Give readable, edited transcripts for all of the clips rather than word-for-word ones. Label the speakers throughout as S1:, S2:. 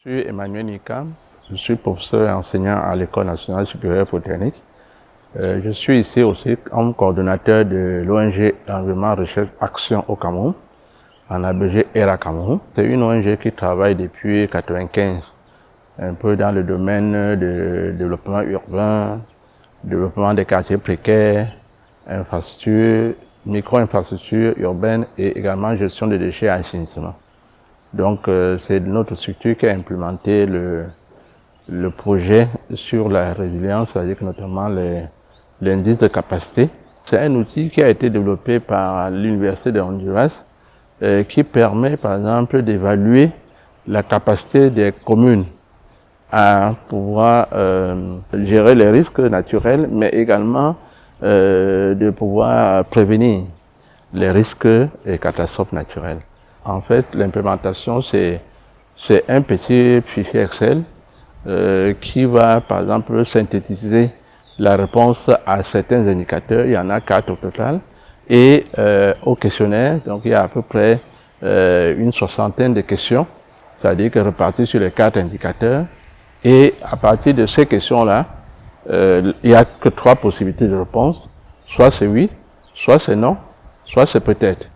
S1: Je suis Emmanuel Nikam, je suis professeur et enseignant à l'École nationale supérieure polytechnique. Je suis ici aussi comme coordonnateur de l'ONG Environnement Recherche Action au Cameroun, en abrégé ERA Cameroun. C'est une ONG qui travaille depuis 1995, un peu dans le domaine de développement urbain, développement des quartiers précaires, infrastructures, micro-infrastructures urbaines et également gestion des déchets et assainissement. Donc c'est notre structure qui a implémenté le projet sur la résilience, c'est-à-dire que notamment l'indice de capacité. C'est un outil qui a été développé par l'Université de Honduras qui permet par exemple d'évaluer la capacité des communes à pouvoir gérer les risques naturels, mais également de pouvoir prévenir les risques et catastrophes naturelles. En fait, l'implémentation, c'est un petit fichier Excel qui va, par exemple, synthétiser la réponse à certains indicateurs. Il y en a 4 au total. Et au questionnaire, donc il y a à peu près une soixantaine de questions, c'est-à-dire que réparties sur les 4 indicateurs. Et à partir de ces questions-là, il n'y a que 3 possibilités de réponse. Soit c'est oui, soit c'est non, soit c'est peut-être.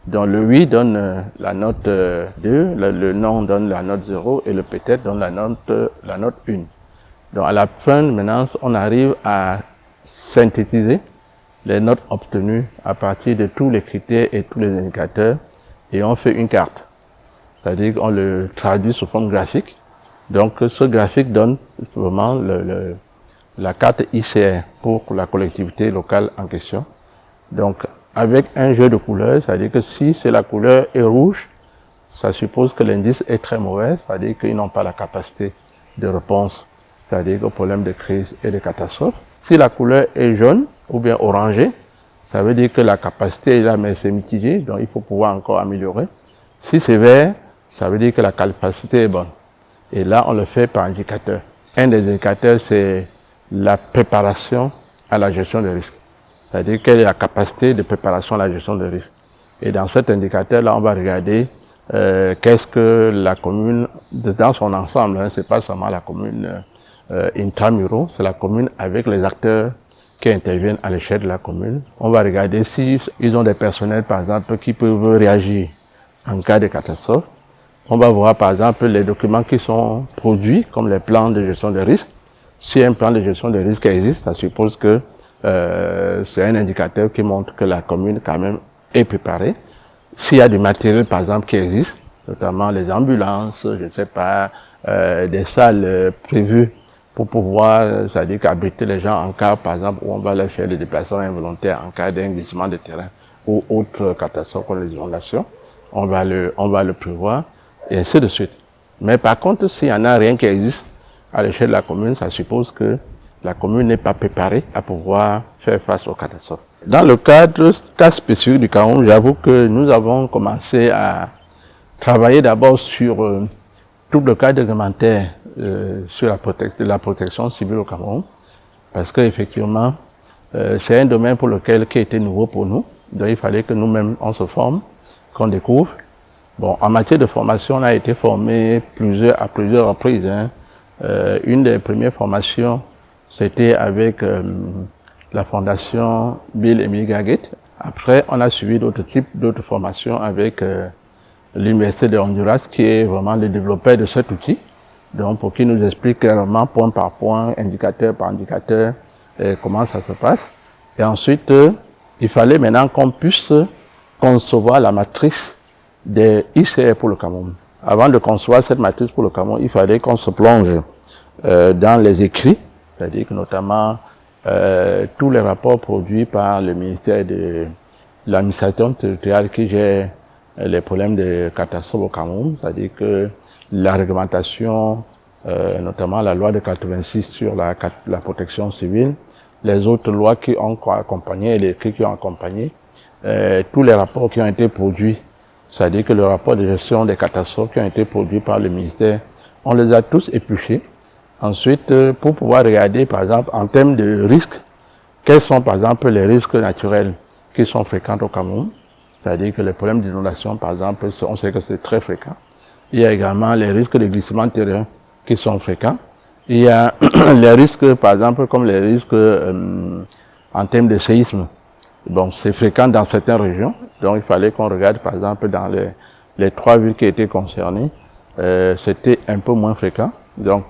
S1: Donc le oui donne la note 2, le non donne la note 0 et le peut-être donne la note 1. Donc à la fin, maintenant, on arrive à synthétiser les notes obtenues à partir de tous les critères et tous les indicateurs et on fait une carte. C'est-à-dire qu'on le traduit sous forme graphique. Donc ce graphique donne vraiment la carte ICR pour la collectivité locale en question. Donc avec un jeu de couleurs, c'est-à-dire que si la couleur est rouge, ça suppose que l'indice est très mauvais, c'est-à-dire qu'ils n'ont pas la capacité de réponse, c'est-à-dire au problème de crise et de catastrophe. Si la couleur est jaune ou bien orangée, ça veut dire que la capacité est là, mais c'est mitigé, donc il faut pouvoir encore améliorer. Si c'est vert, ça veut dire que la capacité est bonne. Et là, on le fait par indicateur. Un des indicateurs, c'est la préparation à la gestion des risques. C'est-à-dire quelle est la capacité de préparation à la gestion des risques. Et dans cet indicateur-là, on va regarder qu'est-ce que la commune, dans son ensemble, hein, c'est pas seulement la commune intramuraux, c'est la commune avec les acteurs qui interviennent à l'échelle de la commune. On va regarder si ils ont des personnels, par exemple, qui peuvent réagir en cas de catastrophe. On va voir, par exemple, les documents qui sont produits, comme les plans de gestion des risques. Si un plan de gestion des risques existe, ça suppose que c'est un indicateur qui montre que la commune quand même est préparée. S'il y a du matériel par exemple qui existe, notamment les ambulances, je ne sais pas, des salles prévues pour pouvoir, c'est-à-dire qu'abriter les gens en cas par exemple où on va leur faire des déplacements involontaires en cas d'un glissement de terrain ou autre catastrophe comme les inondations, on va le prévoir et ainsi de suite. Mais par contre, s'il n'y en a rien qui existe à l'échelle de la commune, ça suppose que la commune n'est pas préparée à pouvoir faire face aux catastrophes. Dans le cas spécifique du Cameroun, j'avoue que nous avons commencé à travailler d'abord sur tout le cadre réglementaire sur la protection civile au Cameroun, parce qu'effectivement, c'est un domaine pour lequel qui était nouveau pour nous, donc il fallait que nous-mêmes on se forme, qu'on découvre. Bon, en matière de formation, on a été formé à plusieurs reprises. Hein. Une des premières formations, c'était avec la fondation Bill et Melinda Gates. Après, on a suivi d'autres formations avec l'Université de Honduras, qui est vraiment le développeur de cet outil. Donc, pour qu'il nous explique clairement, point par point, indicateur par indicateur, comment ça se passe. Et ensuite, il fallait maintenant qu'on puisse concevoir la matrice des ICR pour le Cameroun. Avant de concevoir cette matrice pour le Cameroun, il fallait qu'on se plonge dans les écrits, c'est-à-dire que notamment tous les rapports produits par le ministère de l'administration territoriale qui gère les problèmes de catastrophes au Cameroun, c'est-à-dire que la réglementation, notamment la loi de 86 sur la protection civile, les autres lois qui ont accompagné et les écrits qui ont accompagné, tous les rapports qui ont été produits, c'est-à-dire que le rapport de gestion des catastrophes qui ont été produits par le ministère, on les a tous épluchés. Ensuite, pour pouvoir regarder, par exemple, en termes de risques, quels sont, par exemple, les risques naturels qui sont fréquents au Cameroun. C'est-à-dire que les problèmes d'inondation, par exemple, on sait que c'est très fréquent. Il y a également les risques de glissement de terrain qui sont fréquents. Il y a les risques, par exemple, comme les risques en termes de séisme. Bon, c'est fréquent dans certaines régions. Donc, il fallait qu'on regarde, par exemple, dans les 3 villes qui étaient concernées, c'était un peu moins fréquent. Donc,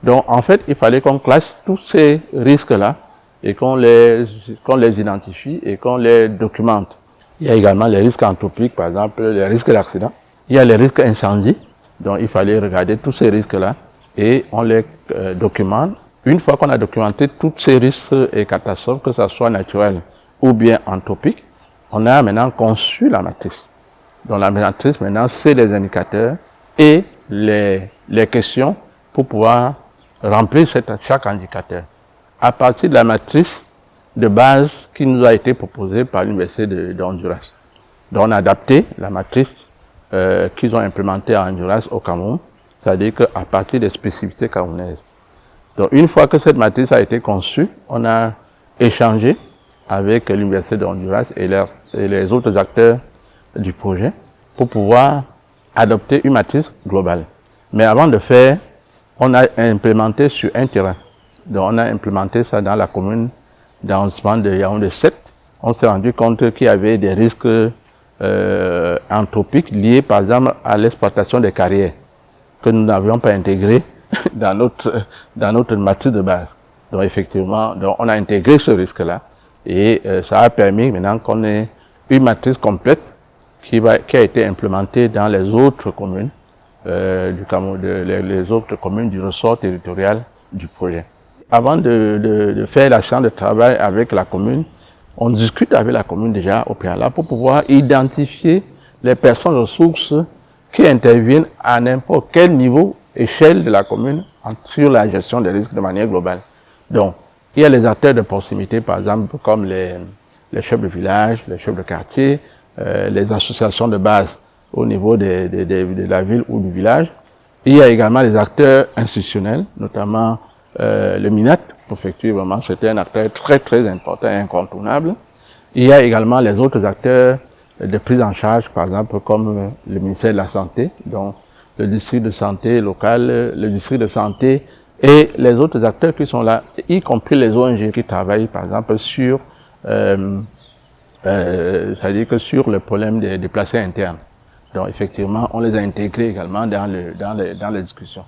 S1: en fait, il fallait qu'on classe tous ces risques-là et qu'on les identifie et qu'on les documente. Il y a également les risques anthropiques, par exemple, les risques d'accident. Il y a les risques incendie. Donc, il fallait regarder tous ces risques-là et on les documente. Une fois qu'on a documenté tous ces risques et catastrophes, que ce soit naturel ou bien anthropique, on a maintenant conçu la matrice. Donc, la matrice, maintenant, c'est les indicateurs et les questions pour pouvoir remplir chaque indicateur. À partir de la matrice de base qui nous a été proposée par l'Université de Honduras. Donc, on a adapté la matrice qu'ils ont implémentée à Honduras au Cameroun, c'est-à-dire qu'à partir des spécificités camerounaises. Donc, une fois que cette matrice a été conçue, on a échangé avec l'Université de Honduras et les autres acteurs du projet pour pouvoir adopter une matrice globale. Mais avant de faire, on a implémenté sur un terrain. Donc, on a implémenté ça dans la commune d'arrondissement de Yaoundé 7. On s'est rendu compte qu'il y avait des risques anthropiques liés, par exemple, à l'exploitation des carrières que nous n'avions pas intégré dans notre matrice de base. Donc, effectivement, on a intégré ce risque-là et ça a permis maintenant qu'on ait une matrice complète qui a été implémentée dans les autres communes du Cameroun, les autres communes du ressort territorial du projet. Avant de faire la séance de travail avec la commune, on discute avec la commune déjà au préalable pour pouvoir identifier les personnes ressources qui interviennent à n'importe quel niveau, échelle de la commune sur la gestion des risques de manière globale. Donc, il y a les acteurs de proximité, par exemple, comme les chefs de village, les chefs de quartier, les associations de base au niveau de la ville ou du village. Il y a également les acteurs institutionnels, notamment le MINAT, effectivement, c'était un acteur très très important et incontournable. Il y a également les autres acteurs de prise en charge, par exemple, comme le ministère de la Santé, donc le district de santé local, le district de santé et les autres acteurs qui sont là, y compris les ONG qui travaillent, par exemple, sur, c'est-à-dire que sur le problème des déplacés internes. Donc, effectivement, on les a intégrés également dans les discussions.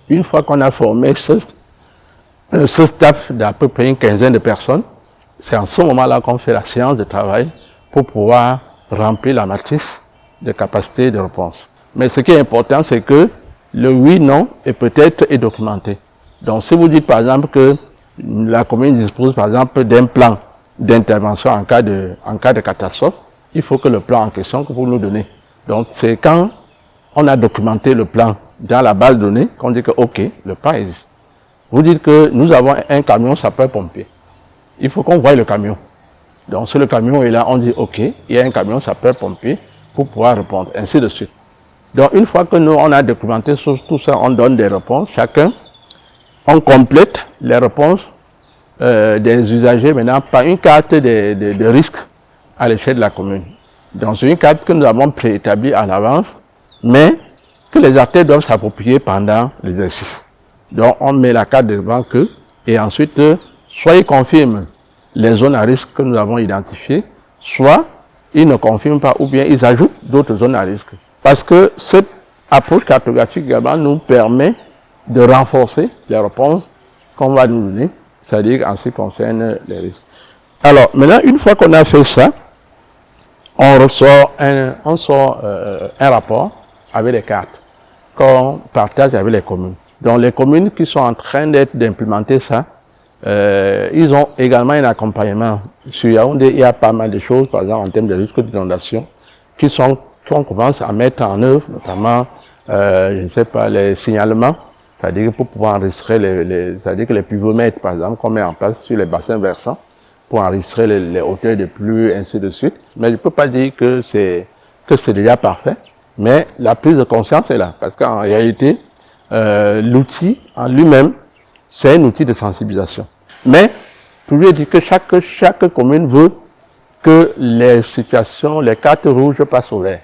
S1: Une fois qu'on a formé ce staff d'à peu près une quinzaine de personnes, c'est en ce moment-là qu'on fait la séance de travail pour pouvoir remplir la matrice de capacité de réponse. Mais ce qui est important, c'est que le oui-non est peut-être documenté. Donc, si vous dites par exemple que la commune dispose par exemple d'un plan d'intervention en cas de catastrophe, il faut que le plan en question que vous nous donnez. Donc, c'est quand on a documenté le plan dans la base de données qu'on dit que OK, le plan existe. Vous dites que nous avons un camion sapeur-pompier. Il faut qu'on voie le camion. Donc, si le camion est là, on dit OK, il y a un camion sapeur-pompier pour pouvoir répondre, ainsi de suite. Donc, une fois que nous, on a documenté tout ça, on donne des réponses, chacun, on complète les réponses des usagers maintenant par une carte de risque à l'échelle de la commune. Donc, c'est une carte que nous avons préétablie à l'avance, mais que les acteurs doivent s'approprier pendant l'exercice. Donc, on met la carte devant eux et ensuite, soit ils confirment les zones à risque que nous avons identifiées, soit ils ne confirment pas ou bien ils ajoutent d'autres zones à risque. Parce que cette approche cartographique également nous permet de renforcer les réponses qu'on va nous donner, c'est-à-dire en ce qui concerne les risques. Alors, maintenant, une fois qu'on a fait ça, on sort un rapport avec les cartes qu'on partage avec les communes. Donc, les communes qui sont en train d'implémenter ça, ils ont également un accompagnement. Sur Yaoundé, il y a pas mal de choses, par exemple en termes de risques d'inondation, qu'on commence à mettre en œuvre, notamment, je ne sais pas, les signalements, c'est-à-dire pour pouvoir enregistrer c'est-à-dire que les pivomètres, par exemple, qu'on met en place sur les bassins versants, pour enregistrer les hauteurs de pluie, ainsi de suite. Mais je ne peux pas dire que c'est déjà parfait, mais la prise de conscience est là, parce qu'en réalité, l'outil en lui-même, c'est un outil de sensibilisation. Mais, toujours dire que chaque commune veut que les situations, les cartes rouges passent au vert.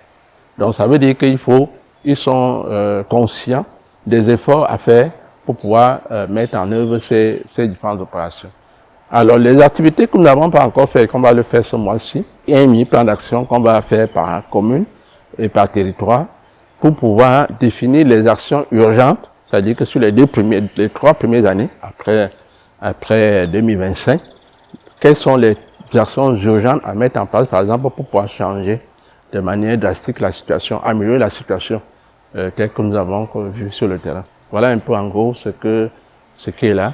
S1: Donc, ça veut dire qu'il faut ils sont conscients des efforts à faire pour pouvoir mettre en œuvre ces différentes opérations. Alors, les activités que nous n'avons pas encore fait, qu'on va le faire ce mois-ci, il y a un mini-plan d'action qu'on va faire par commune et par territoire pour pouvoir définir les actions urgentes, c'est-à-dire que sur les 3 premières années, après 2025, quelles sont les actions urgentes à mettre en place, par exemple, pour pouvoir changer de manière drastique la situation, améliorer la situation telle que nous avons vu sur le terrain. Voilà un peu en gros ce qui est là.